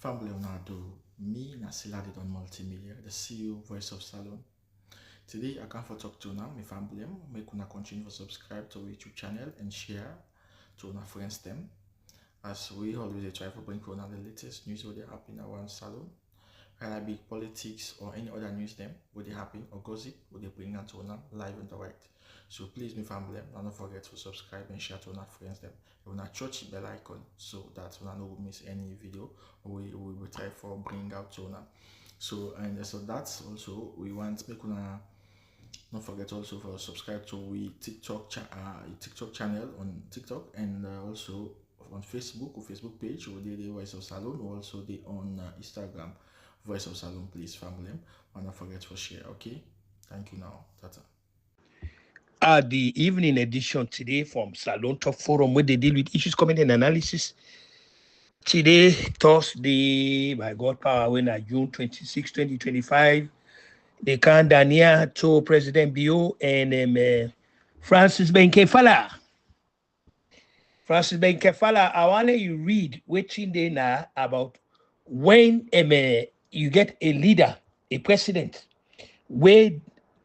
Family Leonardo, me Nasila did on multimedia, the CEO voice of Salon. Today I come for talk to now, my family, make una continue to subscribe to our YouTube channel and share to our friends them. As we always try to bring on the latest news what they happen around Salon, whether it be politics or any other news them, what they happen or gossip, what they bring out to una live and direct. So please, my family, don't forget to subscribe and share to our friends them. You wanna touch the bell icon so that you no miss any video we will try for bring out to una. So that's also we want make una don't forget also for subscribe to we TikTok channel on TikTok and also on Facebook or Facebook page or the Voice of Salon or also the on Instagram Voice of Salon. Please family, and don't forget to share. Okay, thank you now. Tata. The evening edition today from Salon Talk Forum, where they deal with issues, comment, and analysis. Today, Thursday, by God power, when June 26, 2025, they can Dania to President Bio and Francis Kaifala. Francis Kaifala, I want you read waiting there now about when you get a leader, a president, where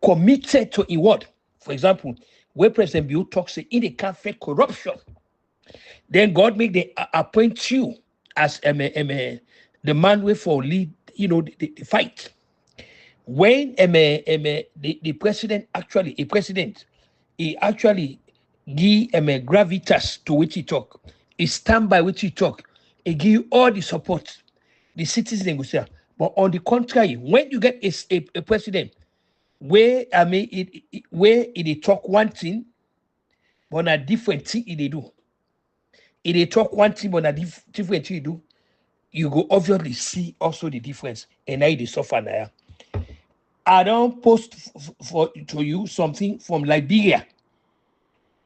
committed to a word. For example, where President Bill talks in the can't fight corruption, then God make the appoint you as the man way for lead, the fight. When the president actually he actually give gravitas to which he talk, he stand by which he talk, he give you all the support, the citizens will say. But on the contrary, when you get a president where where it talk one thing, but a different thing they do. It talk one thing, but a different thing you do. You go obviously see also the difference, and now they suffer now. I don't post to you something from Liberia,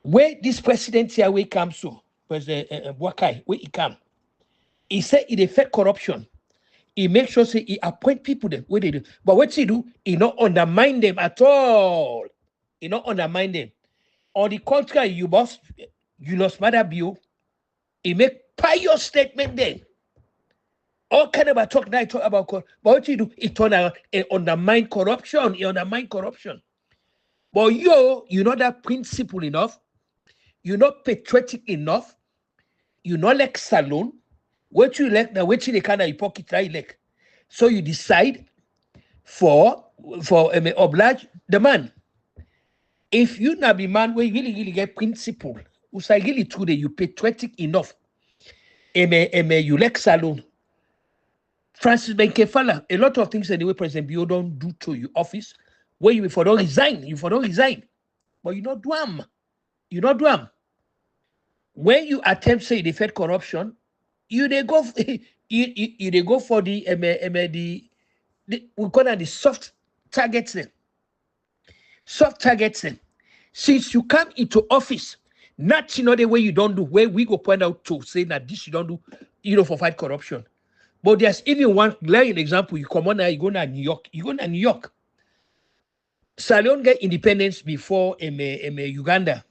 where this president here where comes to President Wakai, where he come. He said it affect corruption. He makes sure say he appoint people them where they do. But what he do, he not undermine them at all. He not undermine them. On the contrary, you lost Maada Bio. He make pious statement then. All kind of talk now, talk about but what you do, it undermine corruption. It undermine corruption. But you're not that principle enough. You're not patriotic enough. You're not like Salon. What you like now, what you kind of pocket like. So you decide for oblige the man. If you not be man where you really get principle, who's really true that you patriotic enough, you like Salon. Francis Kaifala, a lot of things anyway President Bio don't do to your office, where you for don't resign. But you not do them. You not do them. When you attempt say the Fed corruption, you they go you they go for the we call that the soft targets them. Soft targets them. Since you come into office, nothing other way you don't do, where we go point out to say that this you don't do, for fight corruption. But there's even one glaring example. You come on now, you go to New York. Sierra Leone get independence before Uganda.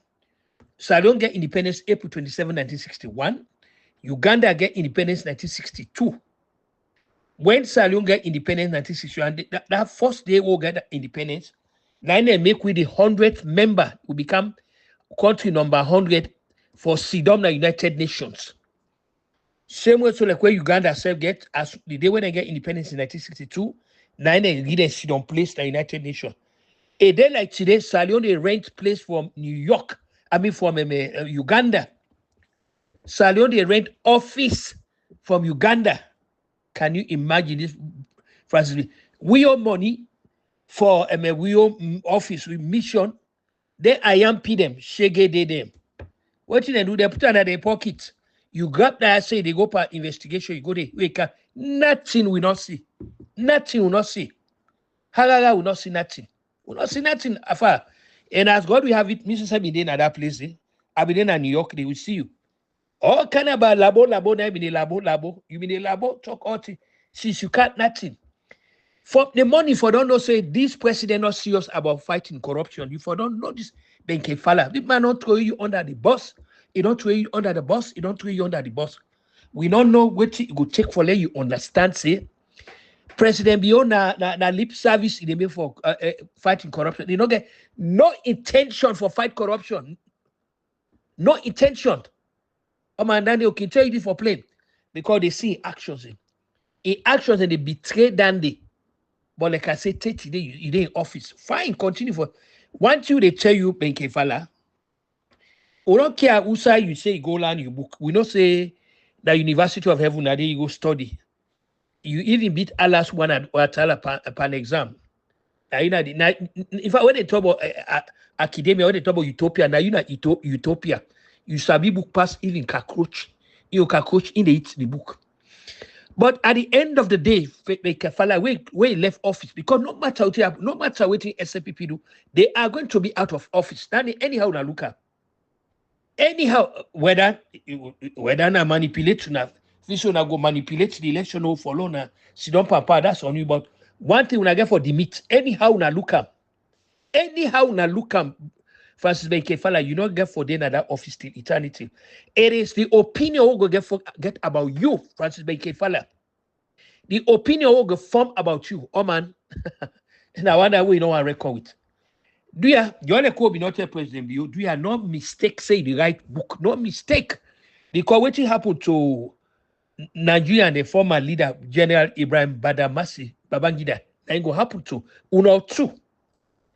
Sierra Leone get independence April 27, 1961. Uganda get independence 1962. When Sierra Leone get independence 1961, that first day we get independence, then they make with the 100th member, we become country number 100 for SIDOM United Nations. Same way, so like where Uganda self get as the day when they get independence in 1962, then they get a SIDOM place the United Nations. A day like today, Sierra Leone they rent place from from Uganda. Sierra Leone they rent office from Uganda. Can you imagine this, Francis? We owe money for we owe office with mission. They IMP them, shege they them. What do they do? They put under their pocket. You grab that, say they go for investigation, you go there, wake up. Nothing will not see. Nothing will not see. Halaga will not see nothing. Will not see nothing afar. And as God will have it, Mrs. I've been in that place. I've been in New York, they will see you. All kind of labo, now been a labo. You been a labo, talk all thing. Since you can't nothing. For the money, for don't know, say this president not serious about fighting corruption. You for don't know this Kaifala. This man not throw you under the bus. He don't throw you under the bus. He don't throw you under the bus. We don't know what it go take for let you understand, say, President Bio na lip service in the main for fighting corruption. They don't get no intention for fight corruption. No intention. Oh man, then they can tell you this for plain. Because they see actions. In actions and they betray Dandy. But like I say, today you in office. Fine, continue for once they tell you Kaifala, we don't care who side you say you go learn your book. We don't say the University of Heaven that you go study. You even beat Allah's one at an exam. Now, you know, if I when they talk about academia, when they talk about utopia, now you know utopia. You sabi book pass even cockroach. You cockroach in the book. But at the end of the day, Kaifala, where he left office, because no matter what SPP do, they are going to be out of office. Anyhow, now look at. Anyhow, whether na manipulate na vision na go manipulate the election or follow na sidon papa, that's on you. But one thing when I get for the meat, anyhow na look am. Francis Kaifala, you don't get for them at that office till eternity. It is the opinion we go get about you, Francis Kaifala. The opinion we go form about you. Oh man, and I wonder we know our record with. Do you only could be not a president view? Do you no mistake say the right book? No mistake. Because what happened to Nigeria and the former leader, General Ibrahim Badamasi Babangida, that go happen to Uno two.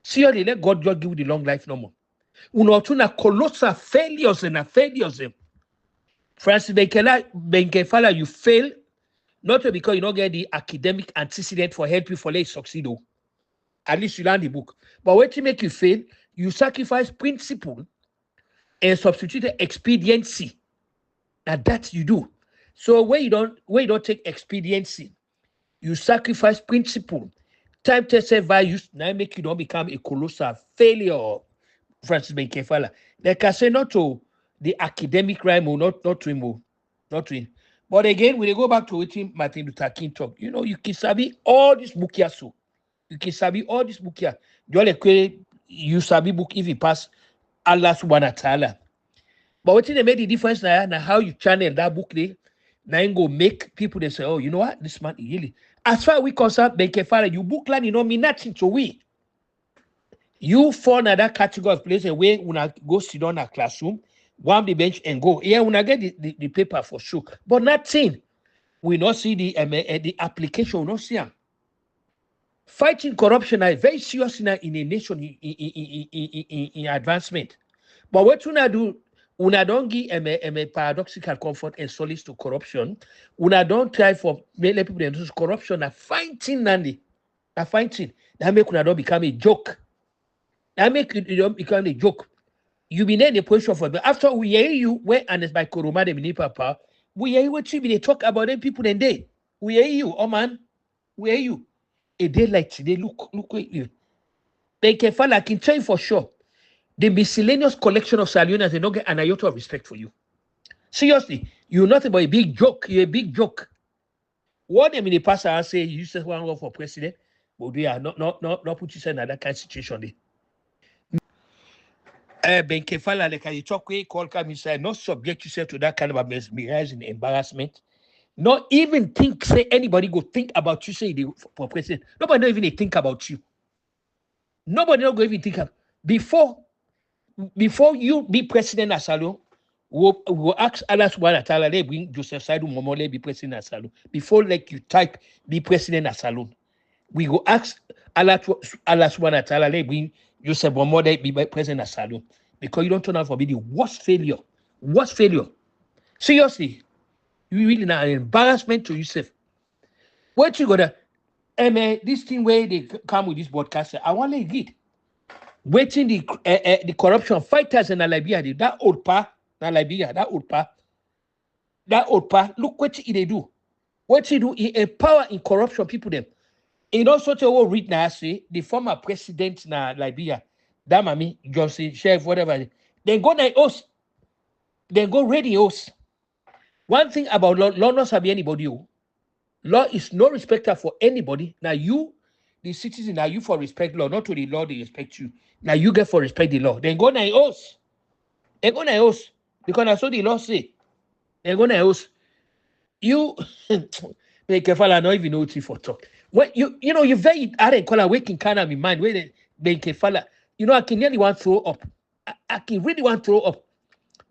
Seriously, let God just give you the long life no more. Uno two na colossal failures and failures. Francis Kaifala, you fail, not because you don't get the academic antecedent for help you for let succeed. At least you learn the book. But when you make you fail, you sacrifice principle and substitute expediency. Now that you do. So when you don't take expediency, you sacrifice principle. Time tested values now make you don't become a colossal failure, Francis Kaifala. Like I say, not to the academic crime or not to him, not to him. But again, when they go back to what Martin Luther King talk, you know, you can sabi all this book here so. You can sabi all this book here. You sabi book if you pass Allah subhanahu wa ta'ala. But what they made the difference now how you channel that book there, now go make people they say, oh, you know what? This man really. As far as we concerned, Kaifala, you book land, you know mean nothing to we. You fall in that category of place where when go sit down a classroom, warm the bench and go. Yeah, when I get the paper for sure. But nothing. We not see the application, we not see them. Fighting corruption is very serious in a nation in advancement. But what una do, una don't give a paradoxical comfort and solace to corruption. Una don't try for many people to use corruption. A fighting Nandi. A fighting. That make una don't become a joke. That make it don't become a joke. You be in a position for after we hear you, where and it's by Koroma de Minipapa, we hear what you be they talk about them people and they. We hear you, oh man. We hear you. A day like today, look at you. Kaifala, I can tell you for sure, the miscellaneous collection of Sierra Leoneans, they don't get an iota of respect for you. Seriously, you're nothing but a big joke. You're a big joke. What them in the past I say you just want to go for president, but we are not put yourself in that kind of situation. Kaifala, like you talk way, call come say, not subject yourself to that kind of mesmerizing embarrassment. Not even think, say anybody go think about you, say for president. Nobody don't even think about you. Nobody don't go even think of before you be president at Salon, we'll ask Allah subhanahu wa ta'ala, they bring Joseph Saidu Momole be president at Salon. Before like you type be president at Salon. We go ask Allah subhanahu wa ta'ala, they bring Joseph Momole be president at Salon. Because you don't turn out for be the worst failure. Worst failure. Seriously. You really an embarrassment to yourself. What you gotta this thing where they come with this broadcaster, I want to read. Waiting the corruption fighters in Liberia, that old pa, Liberia, that old pa, look what they do. What he do, he empower in corruption people them. In also to read now say the former president na Liberia, that mommy, Johnson, Chef, whatever. Then go na host. Then go ready host. One thing about law not sabi anybody. Law is no respecter for anybody. Now you, the citizen, now you for respect law, not to the law they respect you. Now you get for respect the law. Then go na host. Then go na host. Because I saw the law say. Then go na host. you make Kaifala not even know what for talk. When you very aren't call waking kind of in mind where they make Kaifala. I can nearly want to throw up. I can really want to throw up.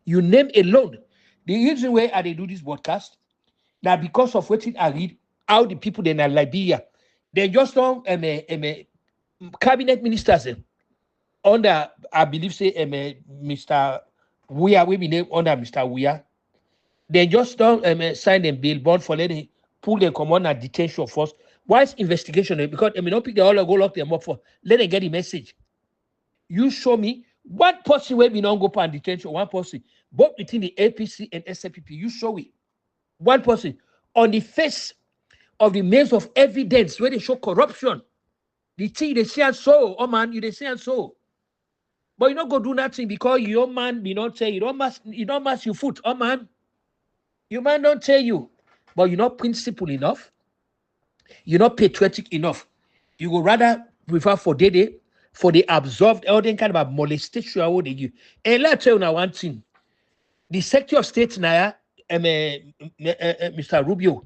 You name alone. The reason why I they do this podcast now because of what I read, how the people in Liberia, they just don't cabinet ministers under I believe say Mr. Weah, we be named under Mr. Weah. They just don't sign them bill bond for letting pull them come on at detention first. Why is investigation? Because don't pick the all go lock them up for let them get the message. You show me one person where we don't go for detention, one person, both between the APC and SFPP. You show it. One person on the face of the maze of evidence where they show corruption. The thing they say and so, oh man, they say and so. But you not go do nothing because your man be not say you don't mask your foot, oh man. Your man don't tell you, but you're not principled enough. You're not patriotic enough. You would rather prefer for they absorbed all the kind of molestation what they give. And let's tell you now one thing. The Secretary of State now, Mr. Rubio,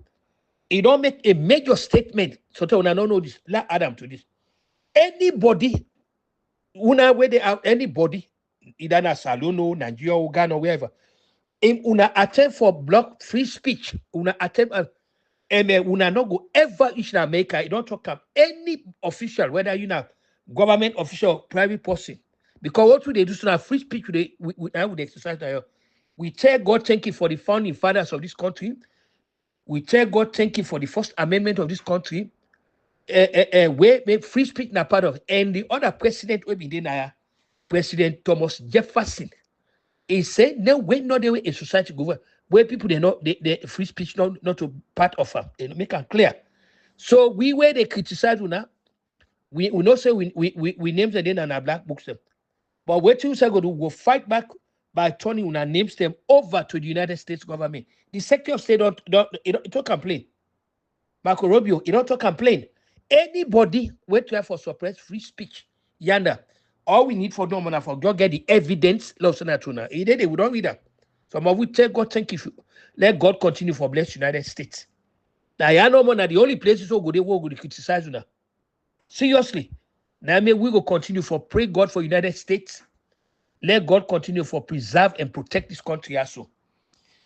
he don't make a major statement. So tell you, I don't know this. Let Adam to this. Anybody, where they have anybody, either na Salono, Nigeria, Uganda, or wherever, una attempt for block free speech, una attempt una not go ever in America. You don't talk about any official, whether you know government official or private person, because what they do is not free speech. We exercise now. We tell God thank you for the founding fathers of this country. We tell God thank you for the First Amendment of this country. Where free speech na part of, and the other president will be there, President Thomas Jefferson. He said, no, we're not the way a society govern where people they know the free speech not to part of them. They make it clear. So we where they criticize now, we not say we name them in our black books them. But what you say go fight back by turning una names them over to the United States government. The Secretary of State don't complain. Marco Rubio, he don't complain. Anybody wait to have for suppress free speech, yonder. All we need for them is for God get the evidence. They would don't read that. Some of we tell God thank you. Let God continue for bless United States. Now you know man, the only places who go they will criticize you. Seriously. Now may we go continue for pray God for United States. Let God continue for preserve and protect this country also.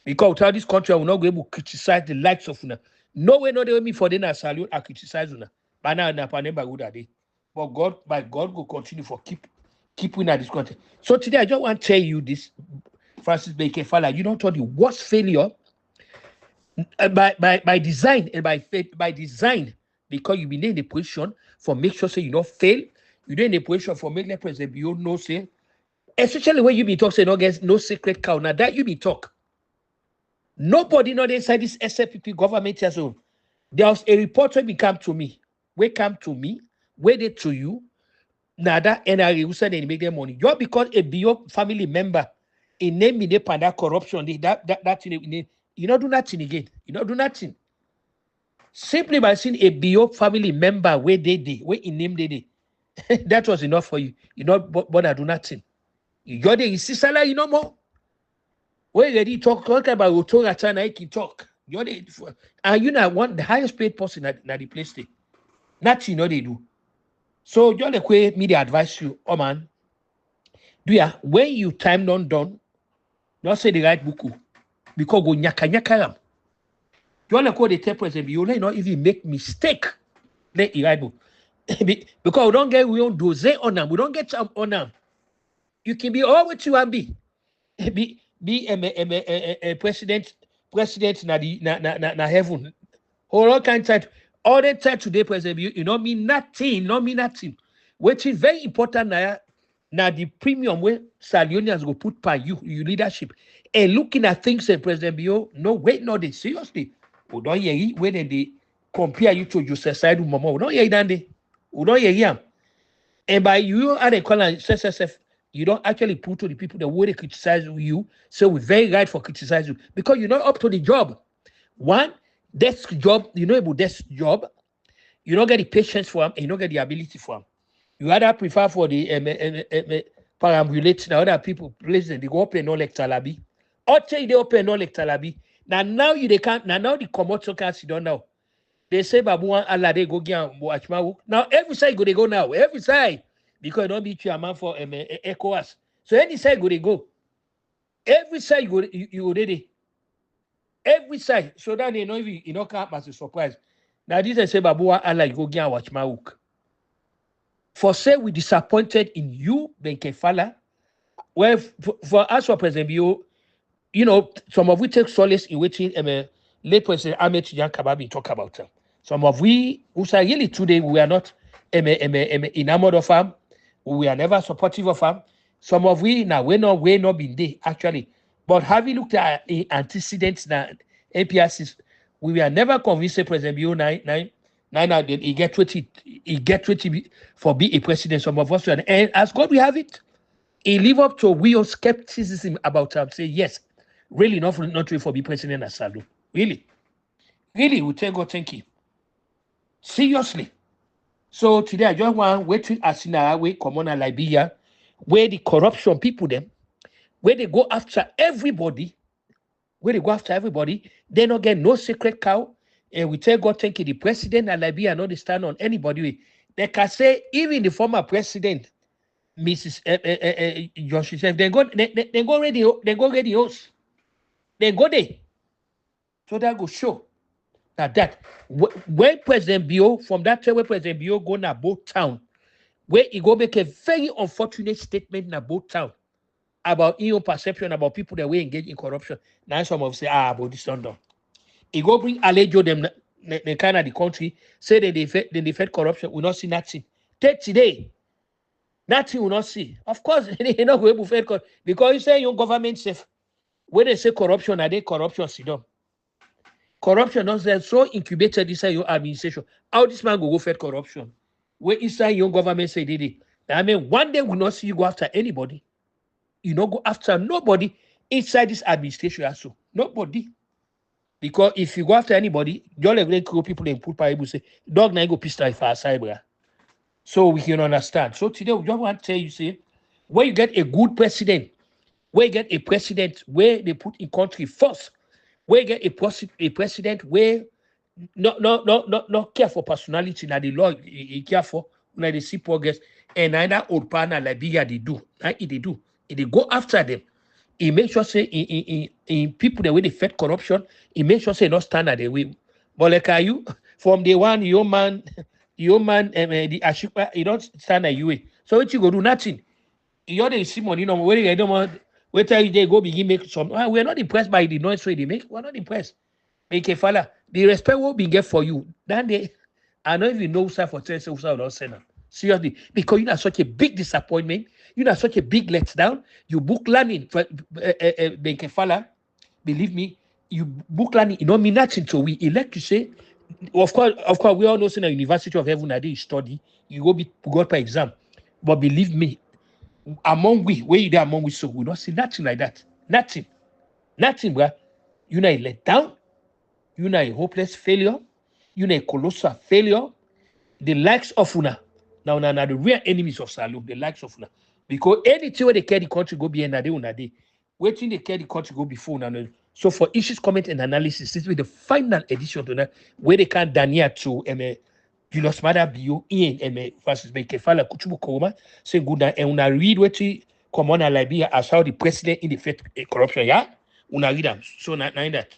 Because without this country, I will not be able to criticize the likes of una. No way, no way me for them salute I criticize una. But now na panemba good day. But God, by God, will continue for keep winning this country. So today I just want to tell you this, Francis Kaifala. You don't tell the worst failure by design and by design, because you been in the position for make sure say you don't fail. You don't in the position for make the president you no say. Especially when you be talk say no secret cow. Now that you be talk. Nobody not inside this SFPP government here. So there was a reporter who came to me, where they to you. Nada NRA who said they make their money. Just because a BO family member in name me that corruption, that you not do nothing again. You not do nothing. Simply by seeing a BO family member where in name they that was enough for you. You not bother do nothing. You got the salary, you no more. When ready talk about Otora China, he can talk. You're and you know one the highest paid person at the place there. Nothing they do. So you're the way me advise you, oh man. Do ya when you time done, don't say the right book because go nyaka. You're the way they tell president you not even make mistake. Let the right book. Because we don't get we don't do say on them. We don't get some on them. You can be all what you want be a president na heaven. All kind of all the time today, president, you know mean nothing. Which is very important now the premium where Salionians go put by you leadership. And looking at things and President Bio, no wait, no they seriously. We don't hear when they compare you to your society, mama. We don't hear that. We don't hear. And by you are the color SSF. You don't actually put to the people the way they criticize you. So we're very right for criticize you because you're not up to the job. One desk job, you know about desk job, you don't get the patience for them, and you don't get the ability for them. You either prefer for the perambulate now other people place they go open no like Talabi. Or tell they open no like Talabi. Now you they can't now the commercial can't sit down now. They say Babuan Allah they go get watch my work. Now every side go they go now. Every side because don't be a man for ECOWAS. So any side go they go. Every side you already. Every side. So that they know if you know come as a surprise. Now this is say Babuan Allah you go get watch my work. For say we disappointed in you, Ben Kaifala. Well, for us for President Bio, you know, some of we take solace in waiting late President Ahmed Tijan Kababi talk about them. Some of we who say really today we are not enamored of them. We are never supportive of them. Some of we now we not been there actually. But having looked at antecedents now APRCs, we were never convinced that President Bio nine he get 20 for be a president. Some of us and as God we have it. He live up to real skepticism about him. Say yes, really not really for be president as Salou. Really, we tell God thank you. Seriously. So today I just want waiting as in our way common in Liberia, where the corruption people them, where they go after everybody, they don't get no secret cow. And we tell God thank you. The president of Liberia not stand on anybody. They can say even the former president. Mrs. Josh said, they go ready host. They go there. So that go show that when President Bio, from that time when President Bio go na both town, where he go make a very unfortunate statement na both town about your perception about people that we engage in corruption. Now some of say, about this done. He go bring Alejo them the kind of the country, say that they fed corruption, we not see nothing. Take today. Nothing will not see. Of course, they not going to fail because you say your government safe. When they say corruption, are they corruption? See them. Corruption not so incubated inside your administration. How this man go fight corruption? Where inside your government say did it? I mean, one day we not see you go after anybody. You not go after nobody inside this administration also. Nobody. Because if you go after anybody, you'll have people in put people say, dog na go pistol if I cyber. So we can understand. So today we just want to tell you, say, where you get a good president, where you get a president where they put in country first, where you get a president where not care for personality, now the law he care for, now they see progress, and neither old partner Liberia they do. They do. They go after them. He make sure say in people the way they fight corruption, he make sure say not stand at the way. But like you from the one your man the Ashikpa, you don't stand at you. So what you go do nothing. You only see money, where you don't want wait till they go begin make some. We're not impressed by the noise way they make. We're not impressed. Make a fella. The respect will be get for you. Then they I don't even know sir for 10 seconds without saying seriously. Because you are such a big disappointment, you are such a big letdown. You book learning for make a fella. Believe me, you book learning, it don't mean nothing to we elect to say. Of course, we all know in the University of Heaven that they study, you go be got per exam. But believe me, among we, where you there among we, so we don't see nothing like that. Nothing, bro. You know a let down, you know a hopeless failure, you know a colossal failure. The likes of Una. Now the real enemies of Salou, the likes of Una. Because anything where they carry the country go behind Una day. Waiting they carry the country go before Una. So for issues, comment, and analysis, this will be the final edition tonight where they can Dania to Julius Maada Bio Ian versus Kaifala Kutubu Koma say good night and una read what we come on Liberia as how the president in the fight corruption, yeah? Una read them. So not that.